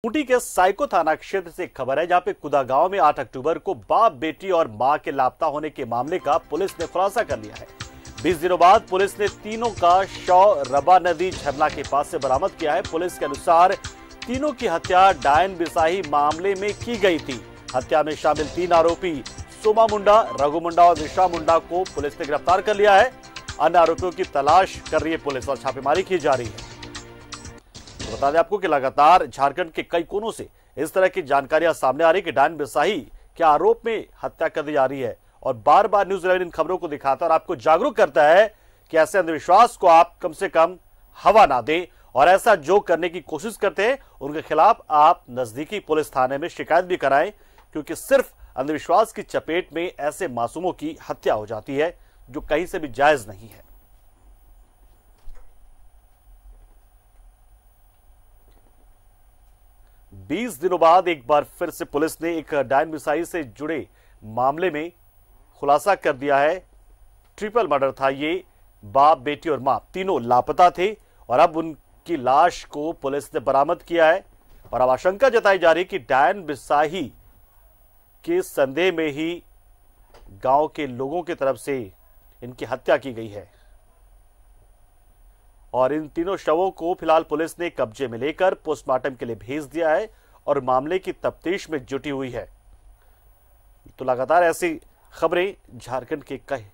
खूंटी के साइको थाना क्षेत्र से एक खबर है, जहां पे कुदा गांव में 8 अक्टूबर को बाप, बेटी और मां के लापता होने के मामले का पुलिस ने खुलासा कर लिया है। 20 दिनों बाद पुलिस ने तीनों का शव रबा नदी झरना के पास से बरामद किया है। पुलिस के अनुसार तीनों की हत्या डायन बिसाही मामले में की गई थी। हत्या में शामिल 3 आरोपी सोमा मुंडा, रघु मुंडा और विश्वा मुंडा को पुलिस ने गिरफ्तार कर लिया है। अन्य आरोपियों की तलाश कर रही है पुलिस और छापेमारी की जा रही है। तो बता दें आपको कि लगातार झारखंड के कई कोनों से इस तरह की जानकारियां सामने आ रही कि डायन बिसाही के आरोप में हत्या कर दी जा रही है और बार बार न्यूज़ 11 इन खबरों को दिखाता है और आपको जागरूक करता है कि ऐसे अंधविश्वास को आप कम से कम हवा ना दें और ऐसा जो करने की कोशिश करते हैं उनके खिलाफ आप नजदीकी पुलिस थाने में शिकायत भी कराएं, क्योंकि सिर्फ अंधविश्वास की चपेट में ऐसे मासूमों की हत्या हो जाती है जो कहीं से भी जायज नहीं है। बीस दिनों बाद एक बार फिर से पुलिस ने एक डायन बिसाही से जुड़े मामले में खुलासा कर दिया है। ट्रिपल मर्डर था ये। बाप, बेटी और मां तीनों लापता थे और अब उनकी लाश को पुलिस ने बरामद किया है और अब आशंका जताई जा रही है कि डायन बिसाही के संदेह में ही गांव के लोगों की तरफ से इनकी हत्या की गई है और इन तीनों शवों को फिलहाल पुलिस ने कब्जे में लेकर पोस्टमार्टम के लिए भेज दिया है और मामले की तफ्तीश में जुटी हुई है। तो लगातार ऐसी खबरें झारखंड के कई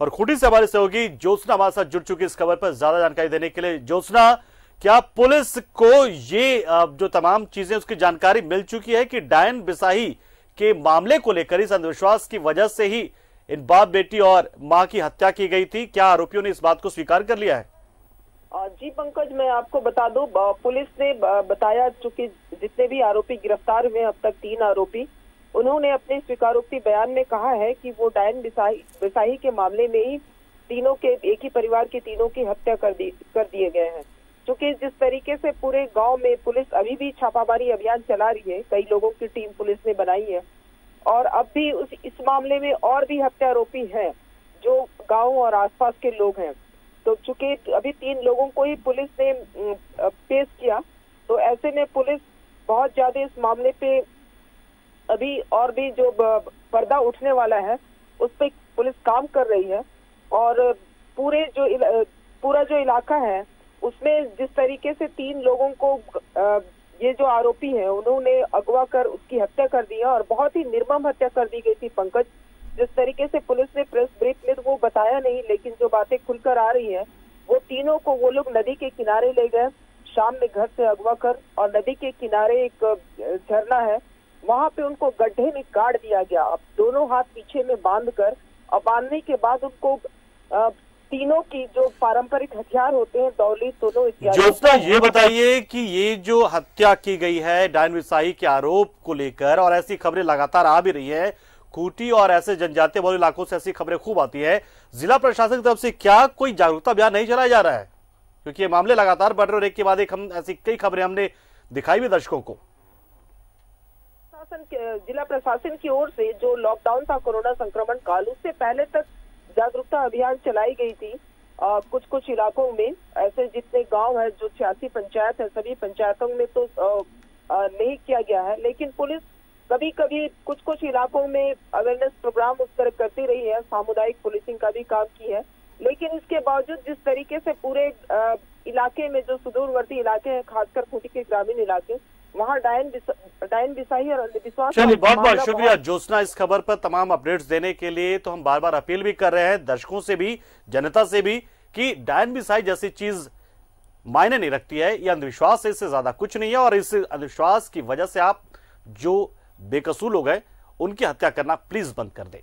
और खूंटी से हमारे सहयोगी ज्योत्सना हमारे साथ जुड़ चुकी इस खबर पर ज्यादा जानकारी देने के लिए। ज्योत्सना, क्या पुलिस को ये जो तमाम चीजें उसकी जानकारी मिल चुकी है कि डायन बिसाही के मामले को लेकर इस अंधविश्वास की वजह से ही इन बाप, बेटी और मां की हत्या की गई थी? क्या आरोपियों ने इस बात को स्वीकार कर लिया है? जी पंकज, मैं आपको बता दूं, पुलिस ने बताया, चूंकि जितने भी आरोपी गिरफ्तार हुए अब तक 3 आरोपी, उन्होंने अपने स्वीकारोक्ति बयान में कहा है कि वो डायन बिसाही के मामले में ही तीनों के, एक ही परिवार के तीनों की हत्या कर दिए गए हैं। क्योंकि जिस तरीके से पूरे गांव में पुलिस अभी भी छापामारी अभियान चला रही है, कई लोगों की टीम पुलिस ने बनाई है और अब भी इस मामले में और भी हत्यारोपी हैं जो गांव और आसपास के लोग हैं। तो चूंकि अभी 3 लोगों को ही पुलिस ने पेश किया, तो ऐसे में पुलिस बहुत ज्यादा इस मामले पे अभी और भी जो पर्दा उठने वाला है उस पर पुलिस काम कर रही है और पूरा जो इलाका है उसमें जिस तरीके से 3 लोगों को ये जो आरोपी हैं उन्होंने अगवा कर उसकी हत्या कर दी है और बहुत ही निर्मम हत्या कर दी गई थी पंकज। जिस तरीके से पुलिस ने प्रेस ब्रीफ में तो वो बताया नहीं, लेकिन जो बातें खुलकर आ रही है वो तीनों को वो लोग नदी के किनारे ले गए शाम में घर से अगवा कर, और नदी के किनारे एक झरना है, वहां पे उनको गड्ढे में गाड़ दिया गया। अब दोनों हाथ पीछे में बांध कर और बांधने के बाद उनको तीनों की जो पारंपरिक हथियार होते हैं, दौली, दोनों इत्यादि। ज्योत्सना, ये बताइए कि ये जो हत्या की गई है डायन बिसाही के आरोप को लेकर, और ऐसी खबरें लगातार आ भी रही है, खूंटी और ऐसे जनजातीय बहुल इलाकों से ऐसी खबरें खूब आती है, जिला प्रशासन की तरफ से क्या कोई जागरूकता अभियान नहीं चलाया जा रहा है? क्योंकि ये मामले लगातार बढ़ रहे और एक के बाद एक हम ऐसी कई खबरें हमने दिखाई भी दर्शकों को। जिला प्रशासन की ओर से जो लॉकडाउन था कोरोना संक्रमण काल, उससे पहले तक जागरूकता अभियान चलाई गई थी। कुछ इलाकों में ऐसे जितने गांव है, जो 86 पंचायत है, सभी पंचायतों में तो नहीं किया गया है, लेकिन पुलिस कभी कभी कुछ इलाकों में अवेयरनेस प्रोग्राम उस तरह करती रही है, सामुदायिक पुलिसिंग का भी काम की है। लेकिन इसके बावजूद जिस तरीके से पूरे इलाके में जो सुदूरवर्ती इलाके हैं, खासकर खूंटी के ग्रामीण इलाके, वहाँ डायन बिसाही और अंधविश्वास। चलिए, बहुत बहुत शुक्रिया ज्योत्सना इस खबर पर तमाम अपडेट्स देने के लिए। तो हम बार बार अपील भी कर रहे हैं दर्शकों से भी, जनता से भी, कि डायन बिसाही जैसी चीज मायने नहीं रखती है, यह अंधविश्वास है, इससे ज्यादा कुछ नहीं है और इस अंधविश्वास की वजह से आप जो बेकसूर लोग हैं उनकी हत्या करना प्लीज बंद कर दें।